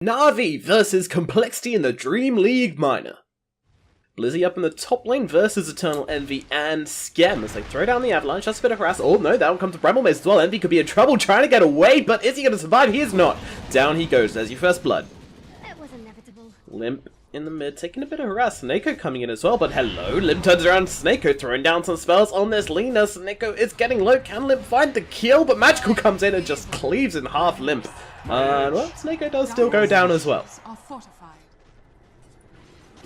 Navi versus Complexity in the Dream League Minor. Blizzy up in the top lane versus Eternal Envy and Skem as they throw down the avalanche. Just a bit of harass. Oh no, down comes Bramble Maze as well. Envy could be in trouble trying to get away, but is he going to survive? He is not. Down he goes. There's your first blood. It was inevitable. Limp in the mid, taking a bit of harass. Snako coming in as well, but hello. Limp turns around. Snako throwing down some spells on this Lina. Snako is getting low. Can Limp find the kill? But Magical comes in and just cleaves in half Limp. Well, Snako does still go down as well.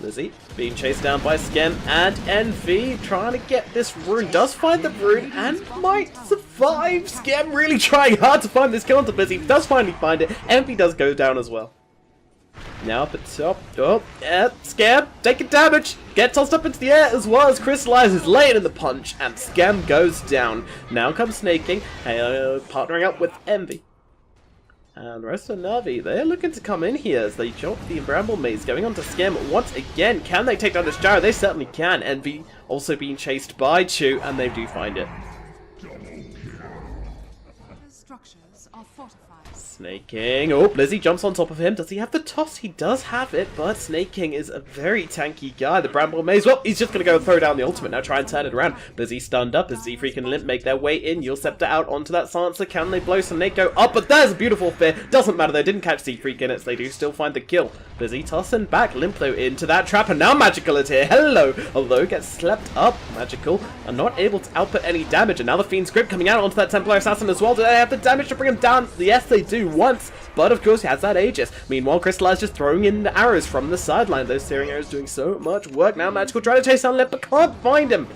Blizzy being chased down by Skem and Envy, trying to get this rune, does find the rune and might survive. Skem really trying hard to find this kill onto Blizzy, does finally find it. Envy does go down as well. Now up at top, Skem taking damage, get tossed up into the air as well as crystallizes, laying in the punch, and Skem goes down. Now comes Snaking, partnering up with Envy. And the rest of Navi, they're looking to come in here as they jump the Bramble Maze, going on to Skem once again. Can they take down this Gyro? They certainly can. Envy also being chased by Chu, and they do find it. Structures are fortified. Snaking. Oh, Blizzy jumps on top of him. Does he have the toss? He does have it, but Snaking is a very tanky guy. The Bramble Maze, well, he's just going to go and throw down the ultimate now, try and turn it around. Blizzy stunned up as Z-Freak and Limp make their way in. You'll Scepter out onto that Silencer. Can they blow Snako up? But there's a beautiful fear. Doesn't matter, they didn't catch Z-Freak in it, so they do still find the kill. Blizzy tossing back. Limp, though, into that trap, and now Magical is here. Hello! Although gets slept up. Magical are not able to output any damage, and now the Fiend's Grip coming out onto that Templar Assassin as well. Do they have the damage to bring him down? Yes, they do once, but of course he has that Aegis. Meanwhile, Crystallize just throwing in the arrows from the sideline. Those searing arrows doing so much work. Now Magical trying to chase down Limp, but can't find him.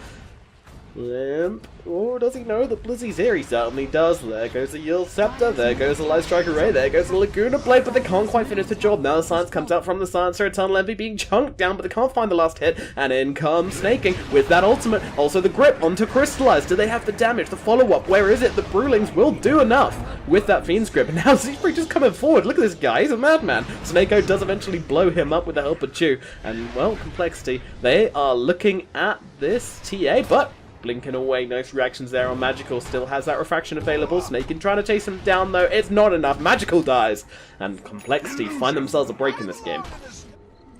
Limp. Oh, does he know that Blizzy's here? He certainly does. There goes the Yield Scepter. There goes the Light Strike Array. There goes the Laguna Blade, but they can't quite finish the job. Now the Silence comes out from the Silencer. Eternal Envy being chunked down, but they can't find the last hit. And in comes Snaking with that ultimate. Also the Grip onto Crystallize. Do they have the damage? The follow-up. Where is it? The Brewlings will do enough with that Fiend's Grip. And now Z-Freak just coming forward. Look at this guy. He's a madman. Snako does eventually blow him up with the help of Chu. And, well, Complexity, they are looking at this TA, but blinking away. Nice reactions there on Magical. Still has that refraction available. Snaking trying to chase him down, though. It's not enough. Magical dies. And Complexity find themselves a break in this game.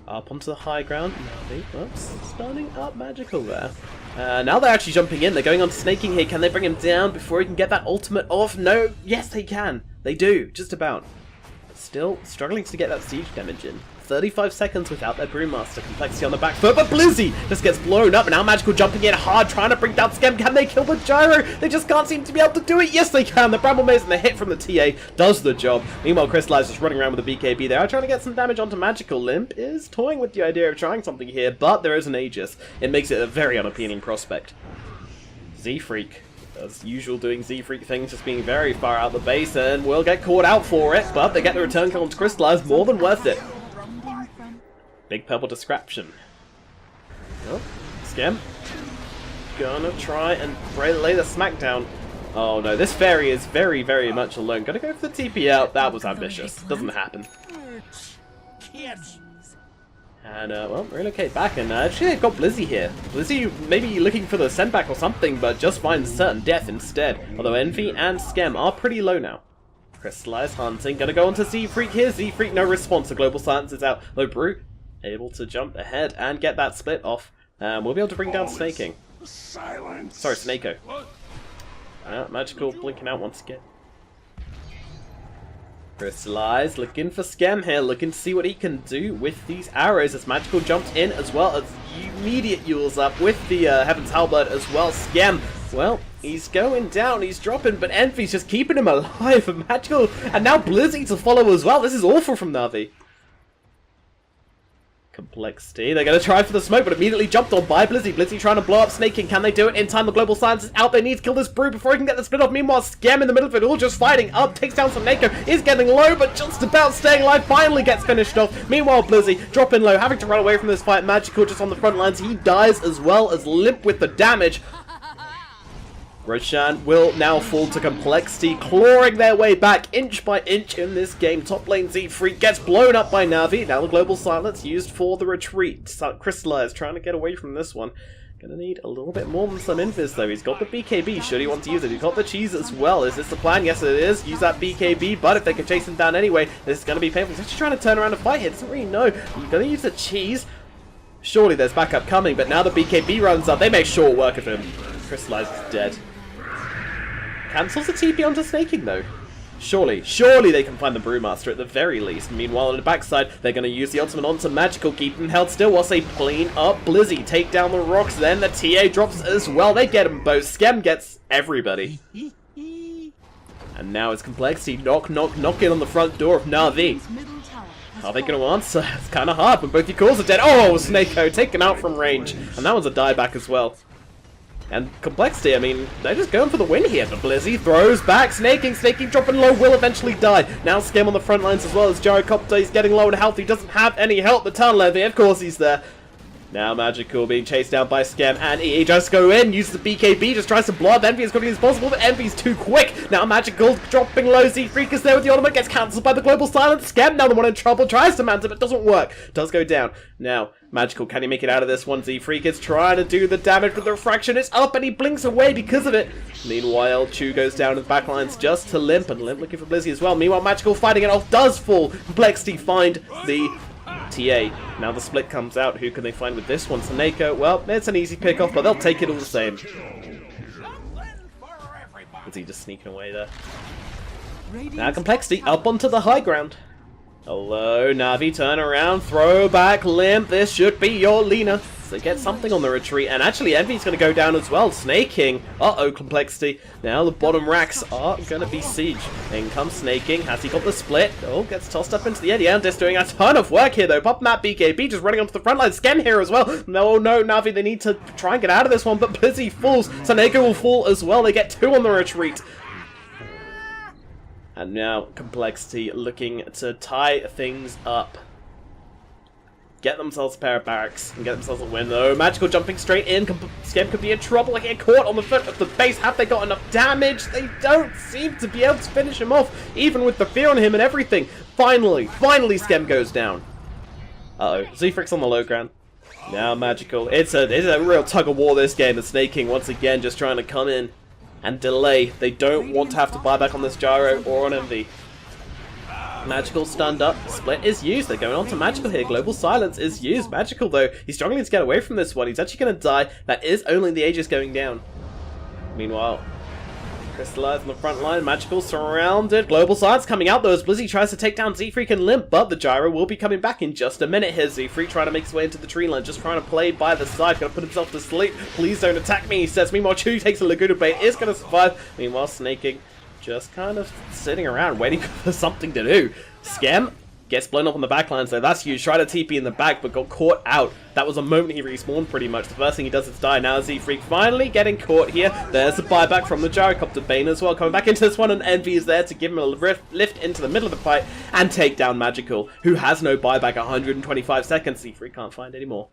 Up onto the high ground. Navi, oops, stunning up Magical there. Now they're actually jumping in. They're going on to Snaking here. Can they bring him down before he can get that ultimate off? No. Yes, they can. They do. Just about. But still struggling to get that siege damage in. 35 seconds without their Brewmaster. Complexity on the back foot, but Blizzy just gets blown up, and now Magical jumping in hard, trying to bring down Skem. Can they kill the Gyro? They just can't seem to be able to do it. Yes, they can. The Bramble Maze and the hit from the TA does the job. Meanwhile, Crystallize just running around with the BKB there, trying to get some damage onto Magical. Limp is toying with the idea of trying something here, but there is an Aegis. It makes it a very unappealing prospect. Z-Freak, as usual, doing Z-Freak things, just being very far out the base, and will get caught out for it, but they get the return kill onto Crystallize, more than worth it. Big purple distraction. Oh, Skem. Gonna try and lay the smackdown. Oh no, this fairy is very, very much alone. Gonna go for the TP out. That was ambitious. Doesn't happen. And, well, relocate back, and actually they've got Blizzy here. Blizzy maybe looking for the send back or something, but just finds certain death instead. Although Envy and Skem are pretty low now. Crystallize hunting. Gonna go on to Z-Freak here. Z-Freak, no response. The Global Silence is out. Though Brute able to jump ahead and get that split off. We'll be able to bring down Snaking. Silence. Sorry, Snako. Magical blinking out once again. Crystallize looking for Skem here, looking to see what he can do with these arrows as Magical jumped in as well as immediate Yules up with the Heaven's Halberd as well. Skem, well, he's going down, he's dropping, but Envy's just keeping him alive. And Magical, and now Blizzy to follow as well. This is awful from Navi. Complexity. They're going to try for the smoke, but immediately jumped on by Blizzy. Blizzy trying to blow up Snaking. Can they do it in time? The Global Silence is out. They need to kill this Brew before he can get the split off. Meanwhile, Skem in the middle of it all, just fighting up. Takes down Snako. Is getting low, but just about staying alive. Finally gets finished off. Meanwhile, Blizzy dropping low, having to run away from this fight. Magical just on the front lines. He dies as well as Limp with the damage. Roshan will now fall to Complexity, clawing their way back inch by inch in this game. Top lane Z-Freak gets blown up by Navi. Now the Global Silence used for the retreat. Crystallize trying to get away from this one. Gonna need a little bit more than some invis though. He's got the BKB, should he want to use it? He's got the cheese as well. Is this the plan? Yes it is. Use that BKB, but if they can chase him down anyway, this is gonna be painful. He's actually trying to turn around and fight here. Doesn't really know. He's gonna use the cheese. Surely there's backup coming, but now the BKB runs up. They make short work of him. Crystallize is dead. Cancels the TP onto Snaking though. Surely they can find the Brewmaster at the very least. Meanwhile, on the backside, they're going to use the ultimate onto Magical, keep him held still whilst they clean up Blizzy. Take down the rocks, then the TA drops as well. They get them both. Skem gets everybody. And now it's Complexity. Knocking on the front door of Navi. Are they going to answer? It's kind of hard when both your calls are dead. Oh, Snako taken out from range. And that one's a dieback as well. And Complexity, I mean, they're just going for the win here. But Blizzy throws back. Snaking dropping low, will eventually die. Now Skem on the front lines as well as Gyrocopter. He's getting low in health. He doesn't have any help. The Tunnel Levy, of course he's there. Now Magical being chased down by Skem, and EE just go in, uses the BKB, just tries to blow up Envy as quickly as possible, but Envy's too quick. Now Magical dropping low, Z-Freak is there with the ultimate, gets cancelled by the Global Silence. Skem, now the one in trouble, tries to mount it, but doesn't work. Does go down. Now, Magical, can he make it out of this one? Z-Freak is trying to do the damage, but the refraction is up, and he blinks away because of it. Meanwhile, Chu goes down in the backlines just to Limp, and Limp looking for Blizzy as well. Meanwhile, Magical fighting it off, does fall. Complexity find the TA. Now the split comes out. Who can they find with this one? Snako. Well, it's an easy pick off, but they'll take it all the same. Is he just sneaking away there? Now Complexity up onto the high ground. Hello, Navi, turn around, throw back, Limp. This should be your Lena. They get something on the retreat, and actually Envy's going to go down as well. Snaking. Uh-oh, Complexity. Now the bottom racks are going to be siege. In comes Snaking. Has he got the split? Oh, gets tossed up into the air. The Eldest doing a ton of work here, though. Popping that BKB, just running onto the front line. Skem here as well. No, Navi, they need to try and get out of this one, but Blizzy falls. Snako will fall as well. They get two on the retreat. And now Complexity looking to tie things up. Get themselves a pair of barracks and get themselves a win though. Magical jumping straight in. Skem could be in trouble. Get caught on the foot of the base. Have they got enough damage? They don't seem to be able to finish him off, even with the fear on him and everything. Finally Skem goes down. Uh-oh. Z-Frick's on the low ground. Now Magical. It's a real tug of war this game. The Snaking once again just trying to come in and delay. They don't want to have to buy back on this Gyro or on Envy. Magical stunned up. Split is used. They're going on to Magical here. Global Silence is used. Magical, though, he's struggling to get away from this one. He's actually going to die. That is only the Aegis going down. Meanwhile, Crystallize on the front line. Magical surrounded. Global Silence coming out, though, as Blizzy tries to take down Z-Freak and Limp, but the Gyro will be coming back in just a minute here. Z-Freak trying to make his way into the tree line, just trying to play by the side. Going to put himself to sleep. Please don't attack me, he says. Meanwhile, Chu takes a Laguna Blade. Is going to survive. Meanwhile, Snaking just kind of sitting around waiting for something to do. Skem gets blown up on the backlines though. That's huge. Tried to TP in the back but got caught out. That was the moment he respawned pretty much. The first thing he does is die. Now Z-Freak finally getting caught here. There's a buyback from the Gyrocopter Bane as well. Coming back into this one, and Envy is there to give him a lift into the middle of the fight and take down Magical, who has no buyback. 125 seconds. Z-Freak can't find any more.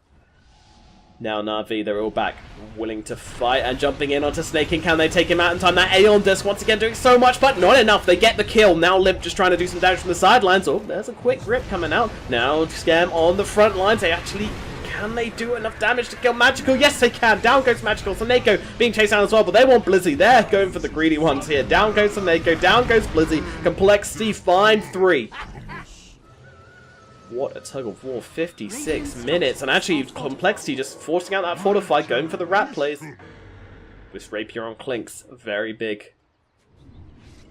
Now Navi, they're all back, willing to fight and jumping in onto Snaking. Can they take him out in time? That Aeon Disc once again doing so much, but not enough. They get the kill. Now Limp just trying to do some damage from the sidelines. Oh, there's a quick grip coming out. Now Skem on the front lines. Can they do enough damage to kill Magical? Yes, they can. Down goes Magical. Snako being chased down as well, but they want Blizzy. They're going for the greedy ones here. Down goes Snako. Down goes Blizzy. Complexity find 3. What a tug of war, 56 minutes, and actually Complexity just forcing out that Fortify, going for the rat plays. With Rapier on Clinks, very big.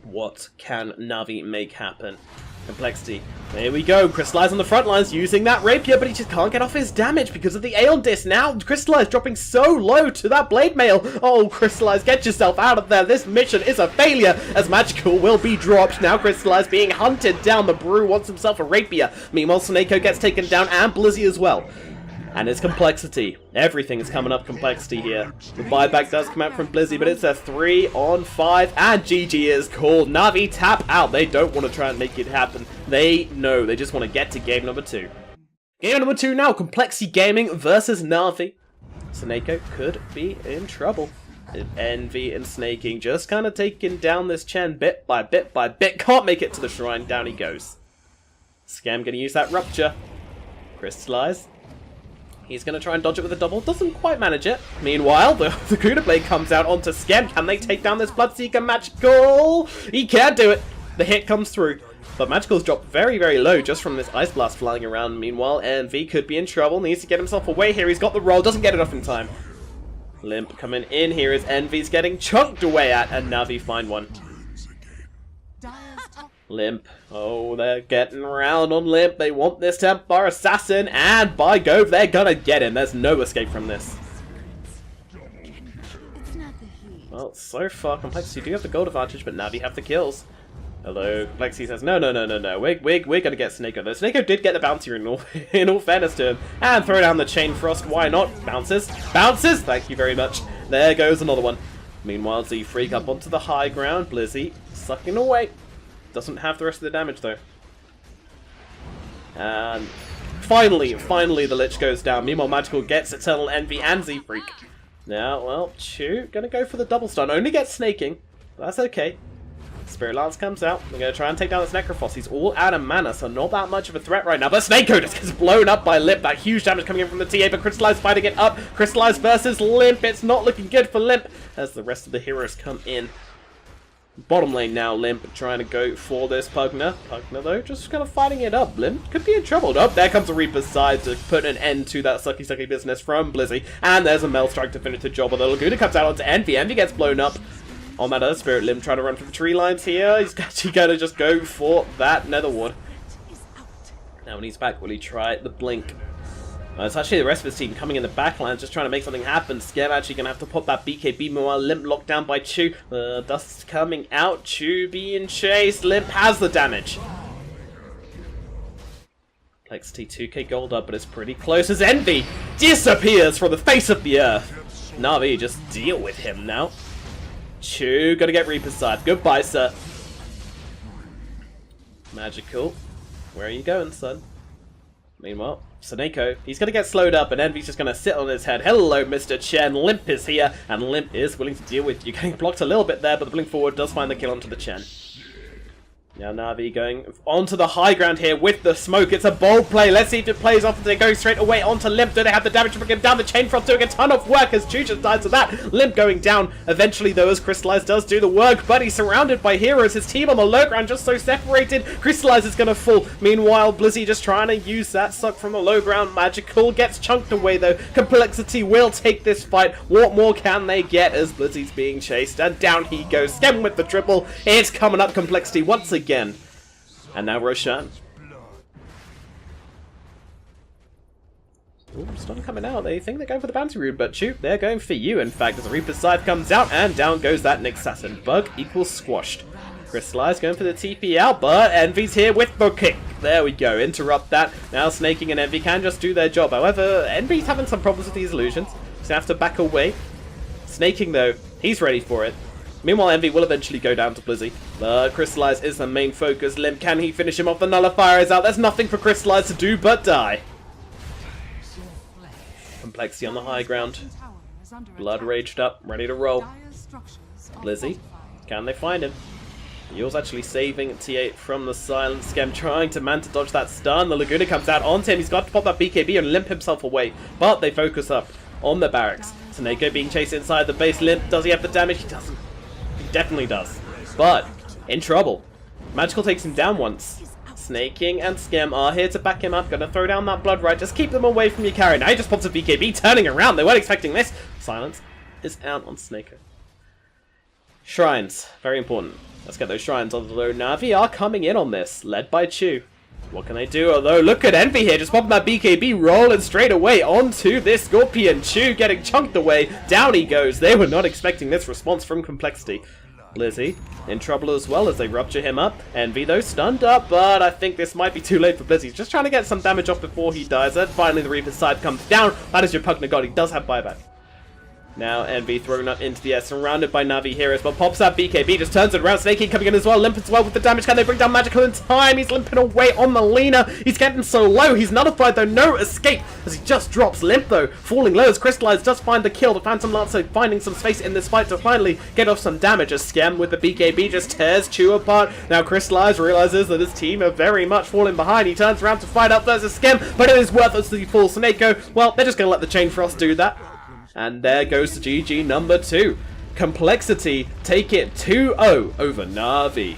What can Navi make happen? Complexity, there we go, Crystallize on the front lines using that Rapier, but he just can't get off his damage because of the Aeon Disc. Now Crystallize dropping so low to that Blade Mail. Oh, Crystallize, get yourself out of there. This mission is a failure as Magical will be dropped. Now Crystallize being hunted down. The Brew wants himself a Rapier. Meanwhile, Snako gets taken down and Blizzy as well. And it's Complexity. Everything is coming up Complexity here. The buyback does come out from Blizzy, but it's a 3-on-5, and GG is called. Navi tap out. They don't want to try and make it happen. They know. They just want to get to game number 2. Game number 2 now. Complexity Gaming versus Navi. Snako could be in trouble. Envy and Snaking just kind of taking down this Chen bit by bit by bit. Can't make it to the shrine. Down he goes. Skem going to use that Rupture. Crystallize. He's going to try and dodge it with a double. Doesn't quite manage it. Meanwhile, the Gouda Blade comes out onto Skem. Can they take down this Bloodseeker? Magical! He can't do it. The hit comes through. But Magical's dropped very, very low just from this Ice Blast flying around. Meanwhile, NV could be in trouble. Needs to get himself away here. He's got the roll. Doesn't get it off in time. Limp coming in here as Envy's getting chunked away at. And Navi find one. Limp. Oh, they're getting around on Limp. They want this Templar Assassin, and by Gove, they're gonna get him. There's no escape from this. Well, so far, Complexity do have the gold advantage, but Navi have the kills. Although, Complexity says, no. We're gonna get Snako. Though Snako did get the bounty in all fairness to him. And throw down the Chain Frost. Why not? Bounces. Bounces! Thank you very much. There goes another one. Meanwhile, Z-Freak up onto the high ground. Blizzy sucking away. Doesn't have the rest of the damage though. And finally the Lich goes down. Meanwhile, Magical gets Eternal Envy and Z-Freak. Now, well, Chu gonna go for the double stun. Only gets snaking, but that's okay. Spirit Lance comes out. They're gonna try and take down this Necrophos. He's all out of mana, so not that much of a threat right now. But Snako just gets blown up by Limp. That huge damage coming in from the TA, but Crystallize fighting it up. Crystallize versus Limp. It's not looking good for Limp as the rest of the heroes come in. Bottom lane now, Limp trying to go for this Pugna. Pugna, though, just kind of fighting it up. Limp could be in trouble. Oh, there comes a Reaper's Side to put an end to that sucky business from Blizzy. And there's a Mel Strike to finish the job. Although Laguna comes out onto Envy. Envy gets blown up on that other Spirit Limb trying to run for the tree lines here. He's actually going to just go for that Nether Ward. Now when he's back, will he try the Blink? It's actually the rest of his team coming in the backlines, just trying to make something happen. Skem actually going to have to pop that BKB. Meanwhile, Limp locked down by Chu. Dust coming out. Chu being chased. Limp has the damage. Complexity 2k gold up, but it's pretty close as Envy disappears from the face of the earth. Navi, just deal with him now. Chu gonna get Reaper's Side. Goodbye, sir. Magical. Where are you going, son? Meanwhile, Snako, he's going to get slowed up, and Envy's just going to sit on his head. Hello, Mr. Chen. Limp is here, and Limp is willing to deal with you. Getting blocked a little bit there, but the blink forward does find the kill onto the Chen. Now Navi going onto the high ground here with the smoke. It's a bold play. Let's see if it plays off. They go straight away onto Limp. Do they have the damage to bring him down? The Chain Frost doing a ton of work as Chu just dies to that. Limp going down eventually, though, as Crystallize does do the work. But he's surrounded by heroes. His team on the low ground just so separated. Crystallize is going to fall. Meanwhile, Blizzy just trying to use that suck from the low ground. Magical gets chunked away, though. Complexity will take this fight. What more can they get as Blizzy's being chased? And down he goes. Skem with the triple. It's coming up, Complexity once again. And now Roshan. Ooh, stun coming out. They think they're going for the bounty rune, but shoot, they're going for you. In fact, as the Reaper's Scythe comes out, and down goes that Nyx Assassin. Bug equals squashed. Crystallize going for the TP out, but Envy's here with the kick. There we go, interrupt that. Now Snaking and Envy can just do their job. However, Envy's having some problems with these illusions. He's going to have to back away. Snaking, though, he's ready for it. Meanwhile, Envy will eventually go down to Blizzy. Crystallize is the main focus. Limp, can he finish him off? The Nullifier is out. There's nothing for Crystallize to do but die. Complexity on the high ground. Blood raged up, ready to roll. Blizzy, can they find him? Yule's actually saving T8 from the silent Skem, trying to man to dodge that stun. The Laguna comes out onto him. He's got to pop that BKB and limp himself away. But they focus up on the barracks. Snako being chased inside the base. Limp, does he have the damage? He doesn't. Definitely does. But in trouble. Magical takes him down once. Snaking and Skem are here to back him up. Gonna throw down that blood right. Just keep them away from your carry. Now he just pops a BKB, turning around. They weren't expecting this. Silence is out on Snako. Shrines. Very important. Let's get those shrines. Although Navi are coming in on this. Led by Chu. What can they do? Although, look at Envy here. Just popping that BKB, rolling straight away onto this Scorpion. Chu getting chunked away. Down he goes. They were not expecting this response from Complexity. Blizzy in trouble as well as they rupture him up. Envy, though, stunned up, but I think this might be too late for Blizzy. He's just trying to get some damage off before he dies. And finally, the Reaper's Side comes down. That is your Pugna God. He does have buyback. Now Envy thrown up into the air, surrounded by Navi heroes, but pops out BKB, just turns it around. Snake King coming in as well, Limp as well with the damage. Can they bring down Magical in time? He's limping away on the Lena. He's getting so low. He's nullified though, no escape as he just drops Limp though. Falling low as Crystallize does find the kill. The Phantom Lancer finding some space in this fight to finally get off some damage. A Skem with the BKB just tears Chew apart. Now Crystallize realizes that his team are very much falling behind. He turns around to fight up versus Skem, but it is worthless to fall. Snakeo, well, they're just going to let the Chain Frost do that. And there goes the GG number 2. Complexity take it 2-0 over Navi.